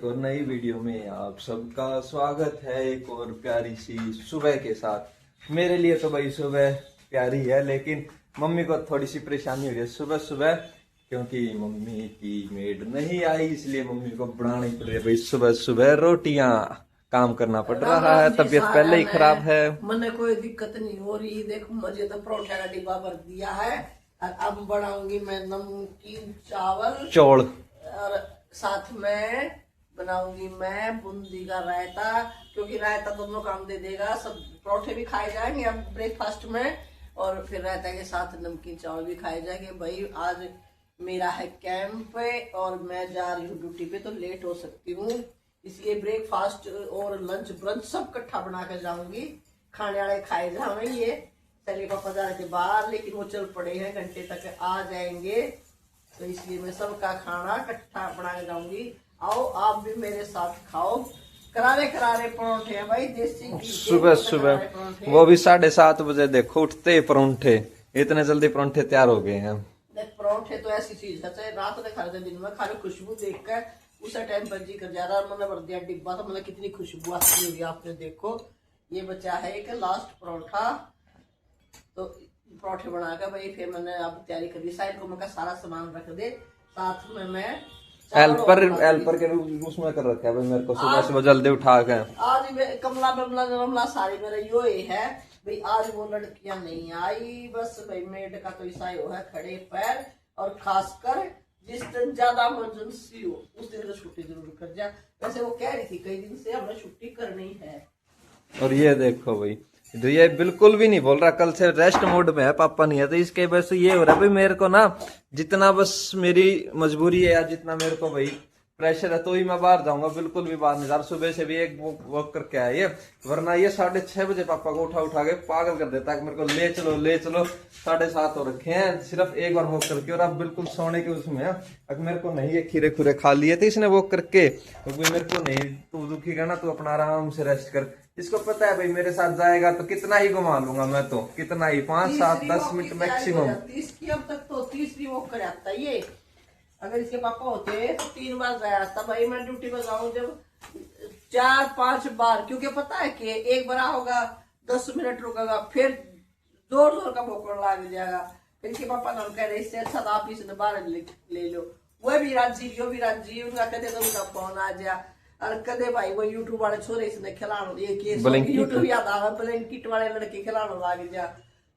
एक और नई वीडियो में आप सबका स्वागत है। एक और प्यारी सी सुबह के साथ। मेरे लिए तो भाई सुबह प्यारी है, लेकिन मम्मी को थोड़ी सी परेशानी हो रही है सुबह सुबह, क्योंकि मम्मी की मेड नहीं आई, इसलिए मम्मी को बनानी पड़ रही है भाई सुबह सुबह रोटियां। काम करना पड़ रहा है, तबीयत पहले ही खराब है। मैंने कोई दिक्कत नहीं हो रही। देखो मुझे तो परोठा का डिब्बा भर दिया है और अब बनाऊंगी मैं नमकीन चावल चौड़ और साथ में बनाऊंगी मैं बूंदी का रायता, क्योंकि रायता दोनों काम दे देगा। सब परोठे भी खाए जाएंगे अब ब्रेकफास्ट में और फिर रायता के साथ नमकीन चावल भी खाए जाएंगे। भाई आज मेरा है कैंप और मैं जा रही हूँ ड्यूटी पे, तो लेट हो सकती हूँ, इसलिए ब्रेकफास्ट और लंच ब्रंच सब इकट्ठा बना कर जाऊंगी। खाने वाले खाए जाएंगे। चले पापा जा रहे थे बाहर, लेकिन वो चल पड़े हैं, घंटे तक आ जाएंगे, तो इसलिए मैं सबका खाना इकट्ठा बना के जाऊंगी। आओ आप भी मेरे साथ खाओ। करारे करारे परोठे हैं भाई, देसी घी सुबह सुबह, वो भी 7:30 बजे। देखो उठते ही परोठे, इतने जल्दी परोठे तैयार हो गए हैं। परोठे तो ऐसी चीज है, चाहे रात में खा रहे थे दिन में खा रहे, खुशबू देख कर उसी टाइम पर जी कर जा रहा। मैंने भर दिया डिब्बा, तो मतलब कितनी खुशबू आती होगी आपने देखो। ये बचा है एक लास्ट परोठा, तो परोठे बनाकर भाई फिर मैंने अब तैयारी कर दी। साइड को मैं सारा सामान रख दे, साथ में मैं हेल्पर के उसमें कर रखा है भाई मेरे को सुबह सुबह जल्दी उठा के। आज कमला बमला सारी मेरा यो है भाई। आज वो लड़कियां नहीं आई, बस भाई मेड का तो ऐसा ही है खड़े पैर, और खासकर जिस दिन ज्यादा इमरजेंसी हो उस दिन तो छुट्टी जरूर कर जा। वैसे वो कह रही थी कई दिन से हमें छुट्टी करनी है। और ये देखो भाई, तो ये बिल्कुल भी नहीं बोल रहा, कल से रेस्ट मोड में है, पापा नहीं है, तो इसके वजह से ये हो रहा है भाई मेरे को ना, जितना बस मेरी मजबूरी है या जितना मेरे को भाई प्रेशर है तो ही मैं बाहर जाऊंगा, बिल्कुल भी बाहर नहीं जा रहा। सुबह से भी एक वॉक करके आया ये, वरना ये 6:30 बजे पापा को उठा के पागल कर देता है कि मेरे को ले चलो ले चलो। 7:30 हो रखे हैं सिर्फ एक बार वॉक करके, और अब बिल्कुल सोने के उसमें है। अगर मेरे को नहीं, ये खीरे खुरे खा लिए थे इसने वॉक करके, तो मेरे को नहीं, तू दुखी करना, तू अपना आराम से रेस्ट कर। इसको पता है भाई मेरे साथ जाएगा तो कितना ही घुमा लूंगा मैं, तो कितना ही 5, 7, 10 मिनट मैक्सिमम। 30 अब तक तो 30 वॉक कर आता ये। अगर इसके पापा होते तो 3 बार जाया था भाई। मैं ड्यूटी पर जाऊं जब 4-5 बार, क्योंकि पता है कि एक बार होगा 10 मिनट रुकेगा, फिर जोर जोर का भोकड़ लग जाएगा। फिर इसके पापा ना कह रहे इससे अच्छा तो आप इसे बाहर ले लो। वो भी राजी, यो भी राजी, उनका कहते तो उनका फोन आ जाए। और कदे भाई वो यूट्यूब वाले छोरे इसने खिलानो, ये यूट्यूब याद आ ब्लैंकेट वाले लड़के खिलानो लग जा,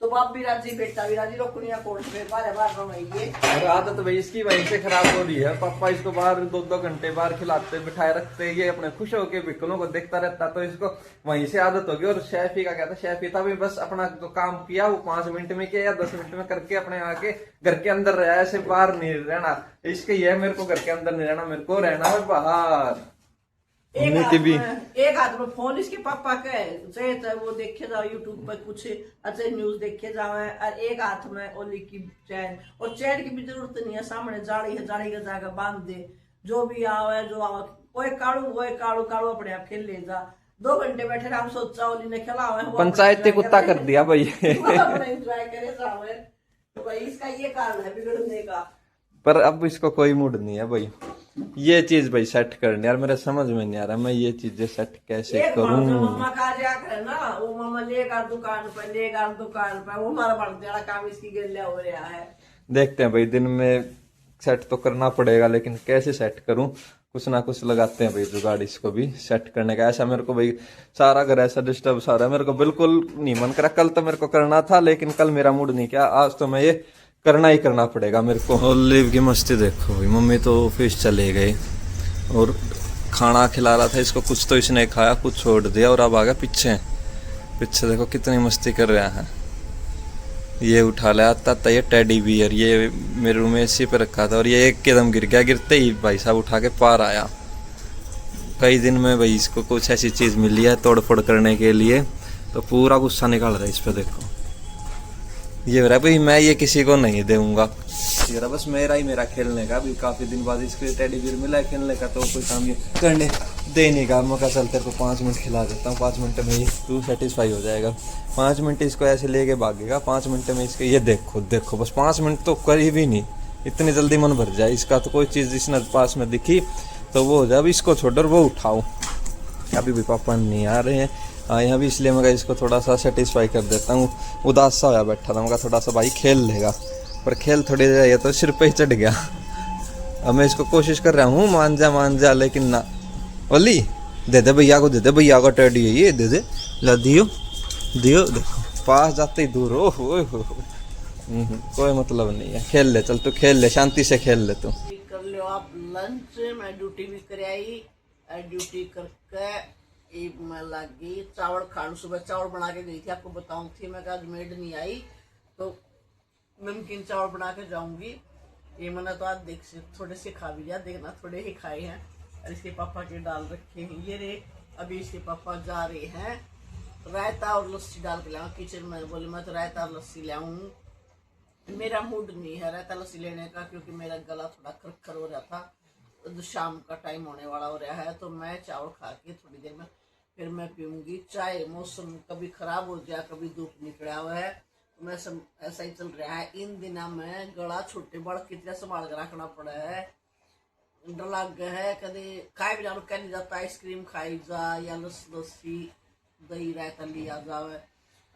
तो बाप भी राजी बेटा भी राजी, रोकनिया कोट पे बार रमाइए। और आदत भाई इसकी वहीं से खराब हो रही है। पापा इसको बाहर 2-2 घंटे बाहर खिलाते बिठाए रखते, ये अपने खुश होके बिकलों को देखता रहता, तो इसको वहीं से आदत होगी। और शेफी का कहता, शेफी था भी बस अपना जो काम किया वो 5 मिनट में किया या 10 मिनट में करके अपने आके घर के अंदर रहा, ऐसे बाहर नहीं रहना। इसके ये मेरे को घर के अंदर नहीं रहना, मेरे को रहना है बाहर। एक हाथ में फोन इसके पापा के, वो देखे जाओ यूट्यूब पर कुछ अच्छे न्यूज देखे जाओ, और एक हाथ में ओली की चैन। और चैन की भी जरूरत नहीं है, सामने जाड़ी है, जाड़ी का जाकर बांध दे, जो भी आओ है जो आओ, कोई काड़ू काड़ू अपने आप खेल ले जा। 2 घंटे बैठे हम सोचा ओली ने खिला हुआ है, पंचायती कुत्ता कर दिया भाई। अपना एंजॉय करे जाओ। तो भाई इसका ये कारण है बिगड़ने का। पर अब इसको कोई मूड नहीं है भाई ये चीज भाई सेट करने, यार मेरे समझ में नहीं आ रहा मैं ये चीजें सेट कैसे करूं। मम्मा का ना, वो मम्मा लेगा दुकान पर वो हमारा बढ़ काम इसकी गिल्ला हो रहा है। देखते हैं भाई, दिन में सेट तो करना पड़ेगा, लेकिन कैसे सेट करूं, कुछ ना कुछ लगाते हैं भाई जुगाड़ इसको भी सेट करने का। ऐसा मेरे को भाई सारा घर ऐसा डिस्टर्ब सा रहा है, मेरे को बिल्कुल नहीं मन करा। कल तो मेरे को करना था, लेकिन कल मेरा मूड नहीं किया, आज तो मैं ये करना ही करना पड़ेगा मेरे को। ओलिव की मस्ती देखो भाई, मम्मी तो ऑफिस चले गए और खाना खिला रहा था इसको, कुछ तो इसने खाया कुछ छोड़ दिया, और अब आ गया पीछे देखो कितनी मस्ती कर रहा है। ये उठा लिया था ये टेडी बियर, ये मेरे रूम में इसी पे रखा था, और ये एक कदम गिर गया, गिरते ही भाई साहब उठा के पार आया। कई दिन में भाई इसको कुछ ऐसी चीज मिली है तोड़ फोड़ करने के लिए, तो पूरा गुस्सा निकाल रहा है इस पे। देखो ये हो रहा है भाई मैं ये किसी को नहीं दूंगा, ये रहा बस मेरा ही मेरा खेलने का। अभी काफी दिन बाद इसके टेडी बियर मिला है खेलने का, तो कोई काम ये करने देने का मौका, चल तेरे को 5 मिनट खिला देता हूँ, 5 मिनट में ही तू सेटिस्फाई हो जाएगा। 5 मिनट इसको ऐसे लेके भागेगा, 5 मिनट में इसके ये देखो बस 5 मिनट तो करीब ही नहीं, इतनी जल्दी मन भर जाए इसका। तो कोई चीज़ इसने पास में दिखी तो वो हो जाए। अभी इसको छोड़ और वो उठाओ, अभी भी पापा नहीं आ रहे हैं आए हैं अभी, इसलिए मैं इसको थोड़ा सा सेटिस्फाई कर देता हूँ। उदास सा होया बैठा था, मैं थोड़ा सा भाई खेल लेगा, पर खेल थोड़ी देर ये तो सिर पे ही चढ़ गया। अब मैं इसको कोशिश कर रहा हूँ मान जा, लेकिन ना। ओली दे दे भैया को, दे दे भैया को, टेडी है ये, दे दे, ला दियो दियो। देखो पास जाते ही दूर हो, कोई मतलब नहीं है, खेल ले, चल तू खेल ले, शांति से खेल ले तू। कर लो आप लंच, मैं ड्यूटी भी कर आई, ड्यूटी करके एक मैं लगी चावल खाने। सुबह चावल बना के गई थी, आपको बताऊं थी मैं, आज मेड नहीं आई तो नमकीन चावल बना के जाऊंगी। ये मैंने तो आज देख से थोड़े से खा भी लिया, देखना थोड़े ही खाए हैं। और इसके पापा के डाल रखे हैं ये रे। अभी इसके पापा जा रहे हैं रायता और लस्सी डाल के लाऊं किचन में। बोले मैं तो रायता और लस्सी लाऊं, मेरा मूड नहीं है रायता लस्सी लेने का, क्योंकि मेरा गला थोड़ा खरखर हो रहा था। तो शाम का टाइम होने वाला हो रहा है, तो मैं चावल खा के थोड़ी देर में फिर मैं पीऊंगी चाय। मौसम कभी खराब हो जाए, कभी धूप निकला हुआ है, तो मैं सब ऐसा ही चल रहा है इन दिनों में। गला छोटे बड़ कितना संभाल कर रखना पड़ा है, डर लग गया है। कभी खाए भी जाओ कह नहीं जाता, आइसक्रीम खाई जा या लस्सी दही रायता लिया जाए,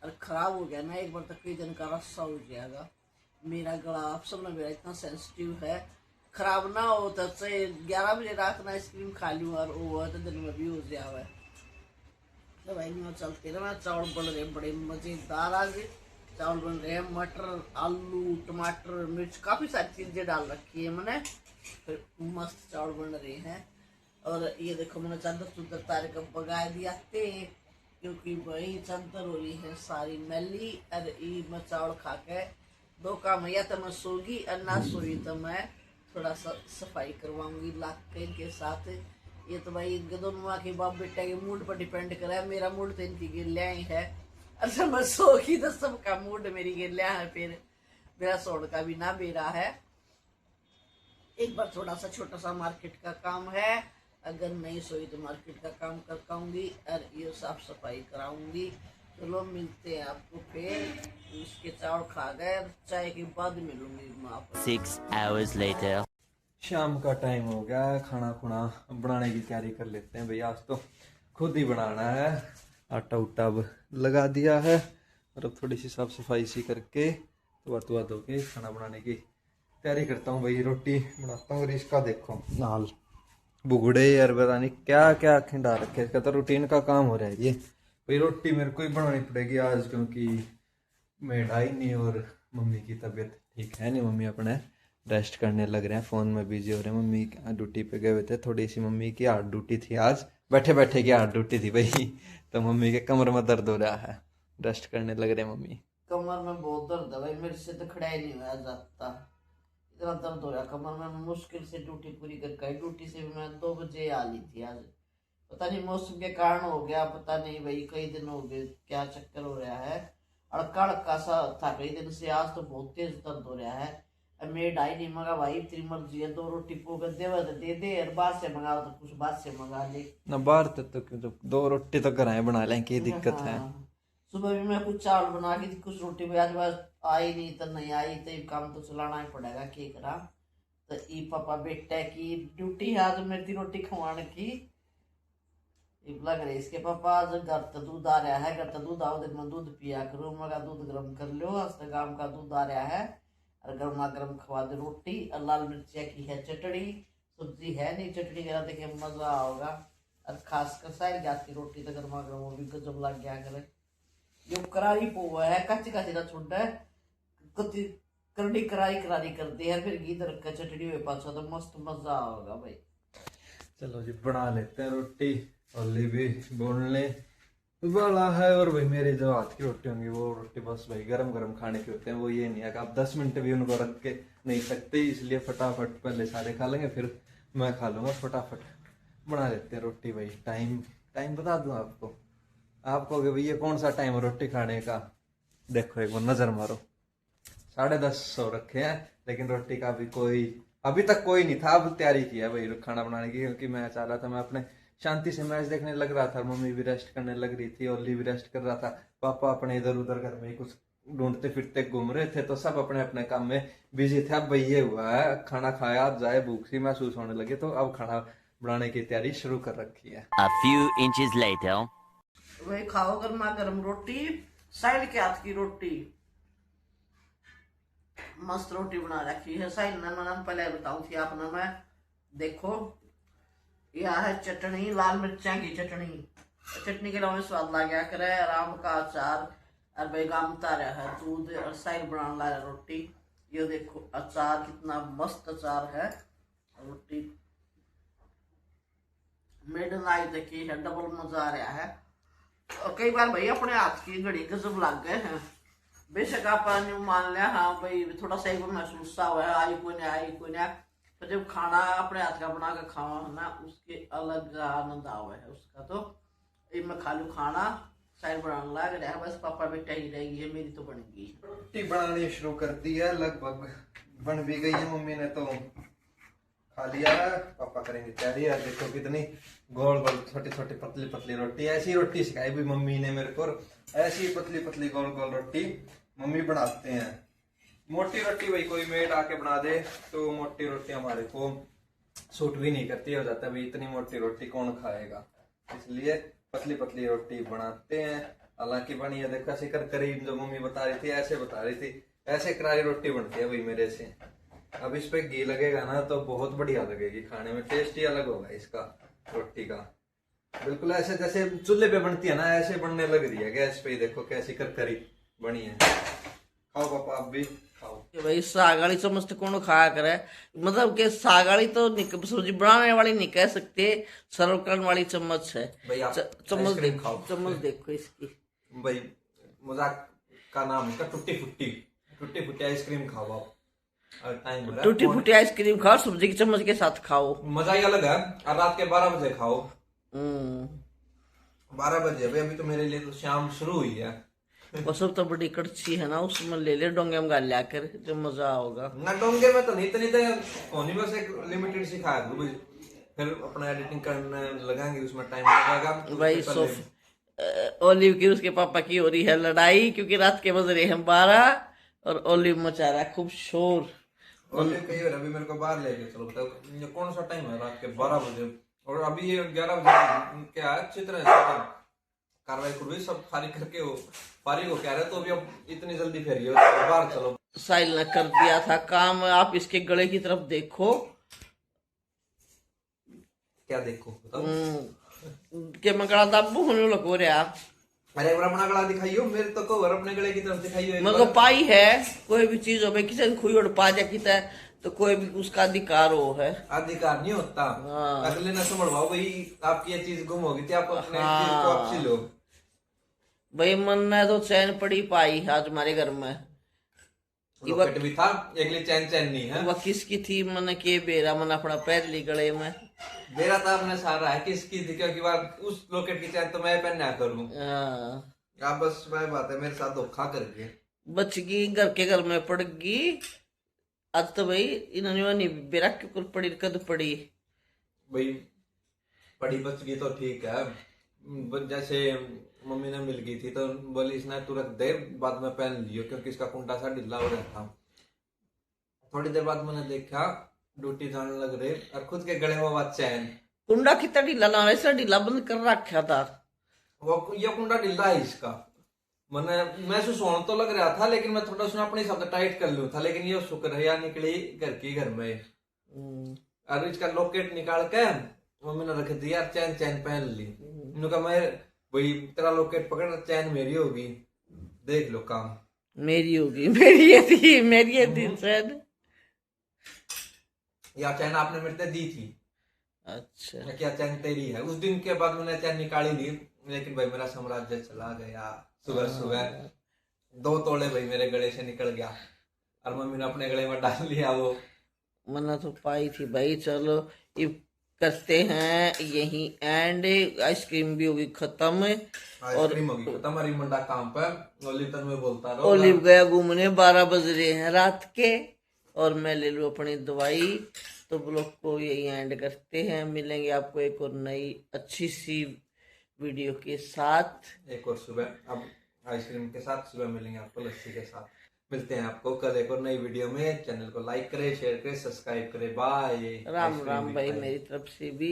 और खराब हो गया ना एक बार तक कई दिन का रस्सा हो जाएगा। मेरा गला आप सब ना मेरा इतना सेंसिटिव है, खराब ना हो तो 11 बजे रात में आइसक्रीम खा लूँ और वो तो दिन में भी हो जाए। तो भाई मैं चलते रहा, चावल बन रहे बड़े मज़ेदार। आज चावल बन रहे हैं, मटर आलू टमाटर मिर्च काफ़ी सारी चीज़ें डाल रखी है मैंने, फिर मस्त चावल बन रहे हैं। और ये देखो मैंने चादर चुदर तारे का बगा दिया थे, क्योंकि वही चादर हो रही है सारी मैली। और ये मैं चावल खा के दो काम, या तो मैं सोगी और ना सोई तो मैं थोड़ा सा सफाई करवाऊंगी इलाके के साथ। ये तो भाई दोनों के बाप बेटा के मूड पर डिपेंड करा है। मेरा मूड तो इनकी गिल्लिया ही है, अच्छा मैं सोगी तो सबका मूड मेरी गिल्लिया है, फिर मेरा सोड़ का भी ना बेरा है। एक बार थोड़ा सा छोटा सा मार्केट का काम है, अगर नहीं सोई तो मार्केट का काम कर पाऊंगी और ये साफ सफाई कराऊंगी। चलो मिलते हैं आपको फिर, इसके चावल खा गए, चाय के बाद मिलूंगी मैं आपको। 6 hours later. शाम का टाइम हो गया, खाना खुना बनाने की तैयारी कर लेते हैं भैया। आज तो खुद ही बनाना है, आटा उटा अब लगा दिया है, और अब थोड़ी सी साफ सफाई सी करके तो धो के खाना बनाने की तैयारी करता हूँ भाई। रोटी बनाता हूँ, और इसका देखो नाल बुगड़े यार, पता नहीं क्या क्या खिंडा रखे, इसका तो रूटीन का काम हो रहा है ये भाई। रोटी मेरे को ही बनानी पड़ेगी आज, क्योंकि मेड आई नहीं और मम्मी की तबीयत ठीक है नहीं। मम्मी अपने रेस्ट करने लग रहे हैं, फ़ोन में बिजी हो रहे हैं। मम्मी ड्यूटी पे गए हुए थे, थोड़ी सी मम्मी की हार्ड ड्यूटी थी आज, बैठे बैठे की हार्ड ड्यूटी थी भाई। तो मम्मी के कमर में दर्द हो रहा है, रेस्ट करने लग रहे हैं मम्मी। कमर में बहुत दर्द है भाई, मेरे से तो खड़ा ही नहीं हुआ जाता, इतना दर्द हो रहा कमर में। मैं मुश्किल से ड्यूटी पूरी करके आई, ड्यूटी से भी मैं 2 बजे आ ली थी आज। पता नहीं मौसम के कारण हो गया, पता नहीं भाई, कई दिन हो गए क्या चक्कर हो रहा है, अड़का अड़का सा था कई दिन से। आज तो बहुत तेज दर्द हो रहा है। मेड आई नहीं, मगा भाई तेरी मर्जी है, 2 रोटी पो कर दे दे, और बाहर से मंगा तो कुछ बाहर से मंगा ले ना, बाहर तो 2 रोटी तो घर बना लें, की दिक्कत है। सुबह भी मैं कुछ चावल बना के थी, कुछ रोटी भी आज बस आई नहीं तो नहीं आई, तो ये काम तो चलाना ही पड़ेगा, क्या करा। तो ई पापा बेटा की ड्यूटी है आज मेरी रोटी खवाने की। लग रही इसके पापा आज घर तो दूध आ रहा है, घर तो दूध आओ दिन में दूध पिया करो, मगा दूध गर्म कर लो, गांव का दूध आ रहा है, और गर्मा गर्म खवा दे रोटी, और लाल मिर्चिया की है चटनी, सब्जी है नहीं, चटनी करा देखे मजा होगा। और खासकर सारी जात की रोटी तो गर्मा गर्म वो भी गजब लग गया करे। जो करारी पोवा है कच्ची कच्ची का छुट्टा है, करनी करारी करारी करते हैं, फिर घी रखा चटनी हुए पाछा तो मस्त मजा होगा भाई। चलो जी बना लेते हैं रोटी, ओली भी बोलने वाला है। और भाई मेरे जो हाथ की रोटी होंगी वो रोटी बस भाई गरम गरम खाने के होते हैं, वो ये नहीं है कि आप 10 मिनट भी उनको रख के नहीं सकते, इसलिए फटाफट पहले सारे खा लेंगे, फिर मैं खा लूँगा। फटाफट बना लेते हैं रोटी भाई। टाइम बता दूँ आपको, आप कहोगे भैया कौन सा टाइम है रोटी खाने का। देखो एक बार नज़र मारो, 10:30 हो रखे हैं, लेकिन रोटी का अभी तक कोई नहीं था। अब तैयारी की है भाई खाना बनाने की, क्योंकि मैं चाह रहा था मैं अपने शांति से मैच देखने लग रहा था, मम्मी भी रेस्ट करने लग रही थी, ओली भी रेस्ट कर रहा था, पापा अपने इधर उधर घर में ही कुछ ढूंढते फिरते घूम रहे थे, तो सब अपने अपने काम में बिजी थे। अब भाई ये हुआ है खाना खाया जाए, भूख सी महसूस होने लगी, तो अब खाना बनाने की तैयारी शुरू कर रखी है। A few inches later. वही खाओ गर्मा गर्म रोटी, साइल के हाथ की रोटी, मस्त रोटी बना रखी है साइल ने। मैंने पहले बताऊं थी आपने, मैं देखो यह है चटनी, लाल मिर्चा की चटनी। चटनी के अलावा स्वाद ला गया करे, आराम का अचार और बैगाम उतारा है दूध और साइल बना ला है रोटी। ये देखो अचार कितना मस्त अचार है, रोटी मेडन आई देखी है, डबल मजा आ रहा है। और कई बार भाई अपने हाथ की घड़ी गजब लग गए हैं। बेशक आप मान लिया हाँ भाई थोड़ा सा एक महसूस सा हुआ है, आई कोई नहीं, तो जब खाना अपने हाथ का बना कर खावा है ना, उसके अलग आनंद आवा है उसका। तो मैं खा लू खाना, साइड बनाने लग रहा है, बस पापा बेटा ही रहेगी है, मेरी तो बन गई। रोटी बनानी शुरू कर दी है, लगभग बन भी गई है, मम्मी ने तो खा लिया है, पापा करेंगे तैयारी। यार देखो कितनी गोल गोल छोटी छोटी पतली पतली रोटी, ऐसी रोटी सिखाई भी मम्मी ने मेरे को, ऐसी पतली पतली गोल गोल रोटी मम्मी बनाते हैं। मोटी रोटी भाई कोई मेड आके बना दे तो मोटी रोटी हमारे को सूट भी नहीं करती, हो जाता है भाई इतनी मोटी रोटी कौन खाएगा, इसलिए पतली पतली रोटी बनाते हैं। हालांकि बनी है देखो ऐसे कर करीब जो मम्मी बता रही थी ऐसे बता रही थी, ऐसे करारी रोटी बनती है भाई मेरे से। अब इस पे घी लगेगा ना तो बहुत बढ़िया लगेगी, खाने में टेस्ट ही अलग होगा इसका रोटी का। बिल्कुल ऐसे जैसे चूल्हे पे बनती है ना, ऐसे बनने लग रही है गैस पे। देखो कैसी करकरी बनी है, खाओ पापा आप भी खाओ। भाई साग वाली चम्मच तो कौन खाया करे, मतलब कि साग वाली तो सब्जी बनाने वाली नहीं कह सकते, सर्व करने वाली चम्मच है भाई आप चम्मच आइसक्रीम देखो, खाओ। चम्मच देखो इसकी भाई मजाक का नाम इसका टूटी फुट्टी आइसक्रीम खाओ आप। और टाइम हो रहा है, टूटी फूटी आइसक्रीम खाओ, सब्जी की चम्मच के साथ खाओ, मजा ही अलग है। और रात के 12 बजे खाओ, 12 बजे भाई, अभी तो मेरे लिए तो शाम शुरू हुई है। वो सब तो बड़ी कड़छी है ना, उसमें ले ले डोंगे में गाल कर, जो मजा होगा ना डोंगे में तो नहीं, इतनी तो होनी, बस एक लिमिटेड सिखा दो भाई, फिर अपना एडिटिंग करने लगाएंगे उसमें टाइम लगेगा भाई। ओलिव की उसके पापा की हो रही है लड़ाई, क्योंकि रात के बज रहे हैं 12 और ओलिव मचा रहा है खूब शोर। ओलिव कही हो रहा अभी मेरे को बाहर लेके चलो, बताओ ये कौन सा टाइम है, रात के 12 बजे और अभी ये 11 बजे क्या है, अच्छी तरह से कार्रवाई कर सब खाली करके हो फारिग हो कह रहे, तो अभी अब इतनी जल्दी फेरिए बाहर चलो। साहिल ने कर दिया था काम, आप इसके गले की तरफ देखो। क्या देखो बताओ, के मकड़ा दाबू होने लग हो रहा। अरे एक बार अपना गला दिखाइयो, मेरे तो को अपने गले की तरफ दिखाइयो एक मतलब बार। पाई है कोई भी चीज हो भाई, किसी खुई उड़ पा जा की तो कोई भी उसका अधिकार हो है, अधिकार नहीं होता। हाँ। अगले ने समझवाओ भाई आपकी ये चीज गुम होगी थी, आप अपने चीज को वापसी लो। भाई मन ने तो चैन पड़ी पाई आज हमारे घर में। लॉकेट भी था, अगली चैन नहीं है। वह किसकी थी, मन के बेरा मन अपना पैर ली गले में, मेरा था अपने सारा है किसकी थी, क्योंकि बात उस लॉकेट की चैन तो मैं पहना करूं। आप बस वह बात है, मेरे साथ धोखा करके बच गई, घर के घर में पड़ गई। आज तो भाई इन्होंने नहीं बेरा के ऊपर पड़ी, कद पड़ी भाई, पड़ी बच गई तो ठीक है। जैसे मम्मी ने मिल गई थी तो बोली इसने तुरंत देर बाद में पहन लियो, क्योंकि इसका कुंडा सा ढीला हो रहा था। थोड़ी देर बाद मैंने देखा ड्यूटी जाने लग रहे और खुद के गले में बात चैन। कुंडा कितना ढीला ना, ऐसा ढीला बंद कर रखा था वो ये कुंडा ढीला है इसका, मैंने महसूस होने तो लग रहा था, लेकिन मैं थोड़ा उसने अपने हिसाब से टाइट कर लूं था, लेकिन ये शुक्र है यार निकली घर में। और इसका लॉकेट निकाल के मम्मी ने रख दिया, चैन पहन ली। कहा मैं भाई तेरा लॉकेट पकड़, चैन मेरी होगी, देख लो काम मेरी होगी, मेरी थी चैन, या चैन आपने मेरे से दी थी। अच्छा क्या चैन तेरी है? उस दिन के बाद मैंने चैन निकाली ली, लेकिन भाई मेरा साम्राज्य चला गया। सुबह 2 तोड़े भाई मेरे गले से निकल गया और मम्मी ने अपने गले में डाल लिया। वो मना तो पाई थी भाई। चलो ये करते हैं यही एंड, आइसक्रीम भी होगी खत्म आइसक्रीम होगी खत्म। हमारी मंडा काम पे ओलिव तन में बोलता रहो। ओलिव गया घूमने, 12 बज रहे हैं रात के और मैं ले लूं अपनी दवाई। तो ब्लॉग को यही एंड करते हैं, मिलेंगे आपको एक और नई अच्छी सी वीडियो के साथ। एक और सुबह अब आइसक्रीम के साथ, सुबह मिलेंगे आपको लस्सी के साथ। मिलते हैं आपको कल एक और नई वीडियो में। चैनल को लाइक करें, शेयर करें, सब्सक्राइब करें। बाय। राम राम भाई मेरी तरफ से भी।